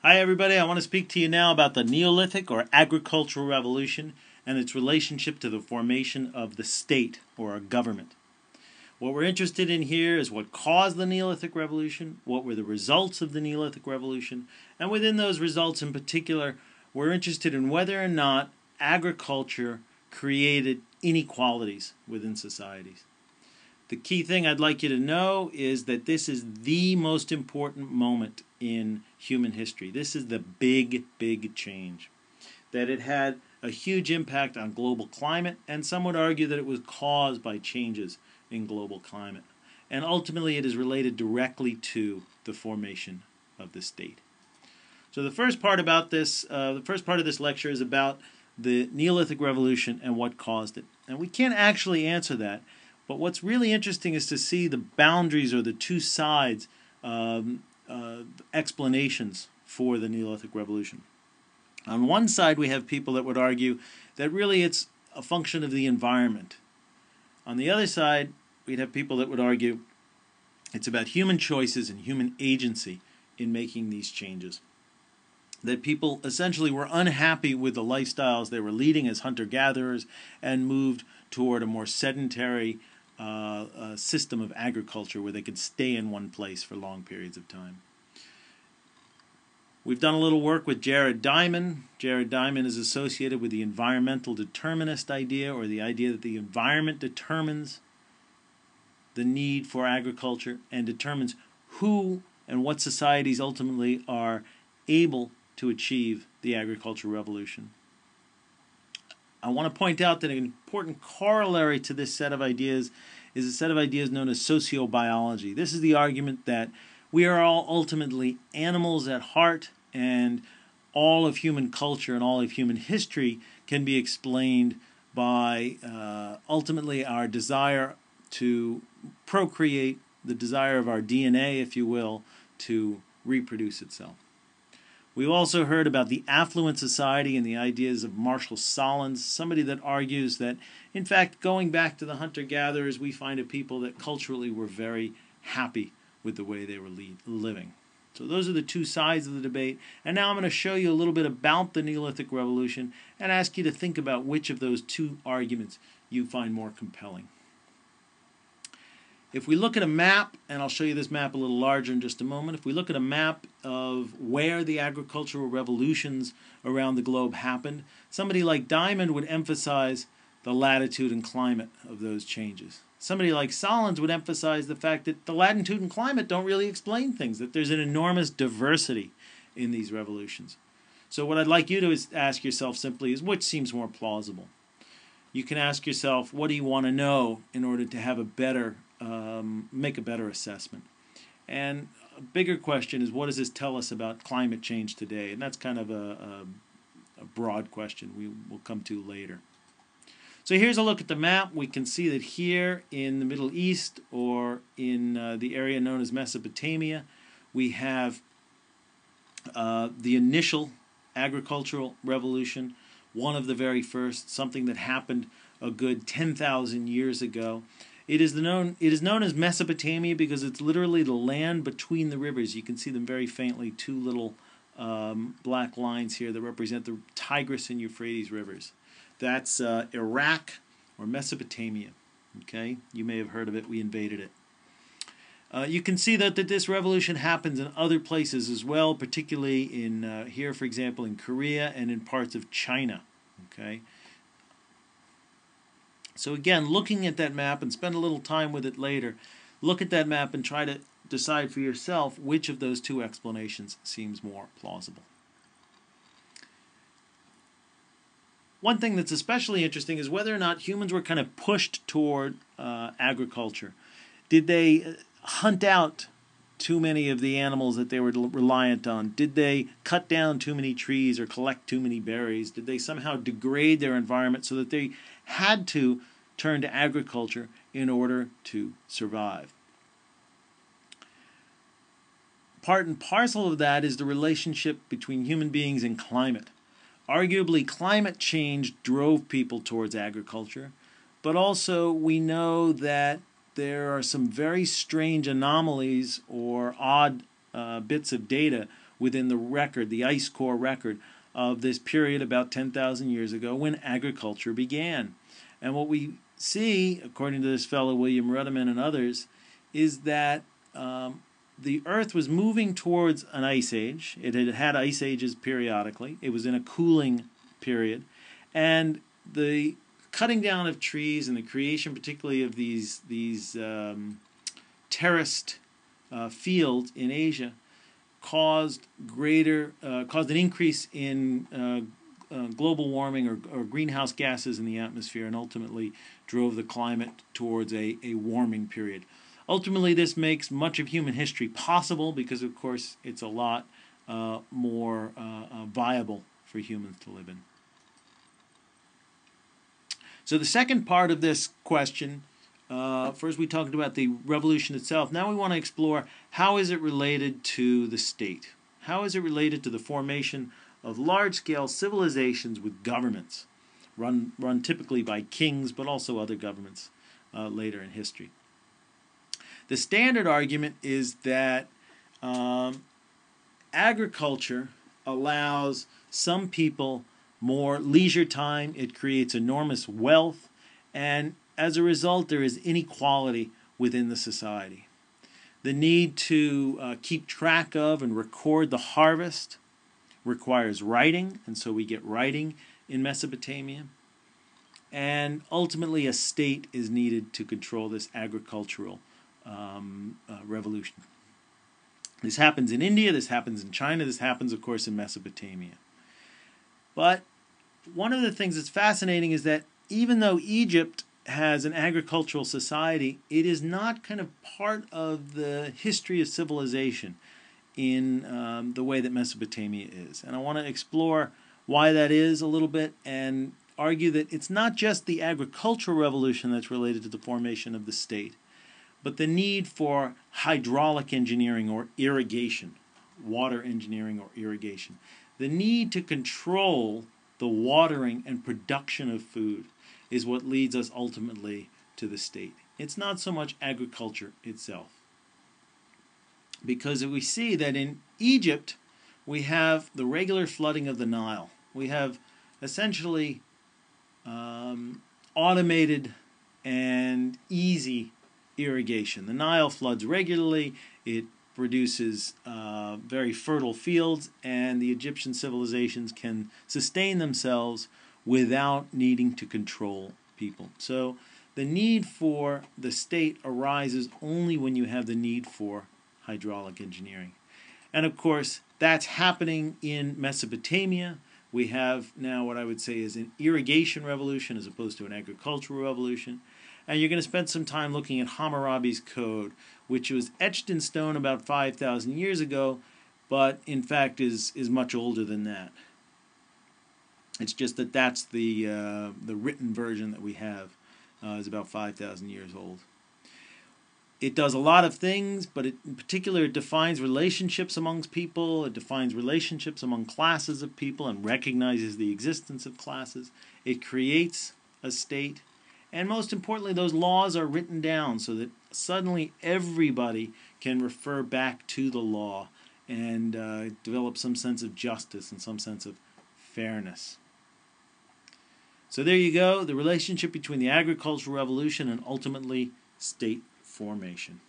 Hi everybody, I want to speak to you now about the Neolithic or agricultural revolution and its relationship to the formation of the state or a government. What we're interested in here is what caused the Neolithic revolution, what were the results of the Neolithic revolution, and within those results in particular, we're interested in whether or not agriculture created inequalities within societies. The key thing I'd like you to know is that this is the most important moment in human history. This is the big change. That it had a huge impact on global climate, and some would argue that it was caused by changes in global climate. And ultimately it is related directly to the formation of the state. So the first part of this lecture is about the Neolithic revolution and what caused it. And we can't actually answer that. But what's really interesting is to see the boundaries or the two sides explanations for the Neolithic revolution. On one side we have people that would argue that really it's a function of the environment. On the other side we'd have people that would argue it's about human choices and human agency in making these changes. That people essentially were unhappy with the lifestyles they were leading as hunter-gatherers and moved toward a more sedentary system of agriculture where they could stay in one place for long periods of time. We've done a little work with Jared Diamond. Jared Diamond is associated with the environmental determinist idea, or the idea that the environment determines the need for agriculture and determines who and what societies ultimately are able to achieve the agricultural revolution. I want to point out that an important corollary to this set of ideas is a set of ideas known as sociobiology. This is the argument that we are all ultimately animals at heart, and all of human culture and all of human history can be explained by ultimately our desire to procreate, the desire of our DNA, if you will, to reproduce itself. We've also heard about the affluent society and the ideas of Marshall Solins, somebody that argues that, in fact, going back to the hunter-gatherers, we find a people that culturally were very happy with the way they were living. So those are the two sides of the debate, and now I'm going to show you a little bit about the Neolithic Revolution and ask you to think about which of those two arguments you find more compelling. If we look at a map, and I'll show you this map a little larger in just a moment, if we look at a map of where the agricultural revolutions around the globe happened, somebody like Diamond would emphasize the latitude and climate of those changes. Somebody like Solins would emphasize the fact that the latitude and climate don't really explain things, that there's an enormous diversity in these revolutions. So what I'd like you to ask yourself simply is, which seems more plausible? You can ask yourself, what do you want to know in order to have a better make a better assessment? And a bigger question is, what does this tell us about climate change today? And that's kind of a broad question we will come to later. So here's a look at the map. We can see that here in the Middle East, or in the area known as Mesopotamia, we have the initial agricultural revolution, one of the very first, something that happened a good 10,000 years ago. It is known as Mesopotamia because it's literally the land between the rivers. You can see them very faintly, two little black lines here that represent the Tigris and Euphrates rivers. That's Iraq or Mesopotamia. Okay, you may have heard of it. We invaded it. You can see that this revolution happens in other places as well, particularly in here, for example, in Korea and in parts of China. Okay. So again, looking at that map, and spend a little time with it later, look at that map and try to decide for yourself which of those two explanations seems more plausible. One thing that's especially interesting is whether or not humans were kind of pushed toward agriculture. Did they hunt out too many of the animals that they were reliant on? Did they cut down too many trees or collect too many berries? Did they somehow degrade their environment so that they had to turn to agriculture in order to survive? Part and parcel of that is the relationship between human beings and climate. Arguably, climate change drove people towards agriculture, but also we know that there are some very strange anomalies or odd bits of data within the record, the ice core record of this period about 10,000 years ago when agriculture began. And what we see, according to this fellow William Rudiman and others, is that the Earth was moving towards an ice age. It had had ice ages periodically. It was in a cooling period. And the cutting down of trees and the creation particularly of these terraced fields in Asia caused an increase in global warming or greenhouse gases in the atmosphere, and ultimately drove the climate towards a warming period. Ultimately, this makes much of human history possible because, of course, it's a lot more viable for humans to live in. So the second part of this question, first we talked about the revolution itself. Now we want to explore how is it related to the state? How is it related to the formation of large-scale civilizations with governments, run typically by kings, but also other governments later in history? The standard argument is that agriculture allows some people more leisure time, it creates enormous wealth, and as a result there is inequality within the society. The need to keep track of and record the harvest requires writing, and so we get writing in Mesopotamia. And ultimately a state is needed to control this agricultural revolution. This happens in India, this happens in China, this happens of course in Mesopotamia. But one of the things that's fascinating is that even though Egypt has an agricultural society, it is not kind of part of the history of civilization in the way that Mesopotamia is. And I want to explore why that is a little bit and argue that it's not just the agricultural revolution that's related to the formation of the state, but the need for hydraulic engineering or irrigation, water engineering or irrigation. The need to control the watering and production of food is what leads us ultimately to the state. It's not so much agriculture itself. Because we see that in Egypt we have the regular flooding of the Nile. We have essentially automated and easy irrigation. The Nile floods regularly, it produces very fertile fields, and the Egyptian civilizations can sustain themselves without needing to control people. So the need for the state arises only when you have the need for hydraulic engineering. And of course, that's happening in Mesopotamia. We have now what I would say is an irrigation revolution as opposed to an agricultural revolution. And you're going to spend some time looking at Hammurabi's code, which was etched in stone about 5,000 years ago, but in fact is much older than that. It's just that that's the written version that we have is about 5,000 years old. It does a lot of things, but in particular it defines relationships amongst people, it defines relationships among classes of people and recognizes the existence of classes. It creates a state, and most importantly those laws are written down so that suddenly everybody can refer back to the law and develop some sense of justice and some sense of fairness. So there you go, the relationship between the agricultural revolution and ultimately state formation.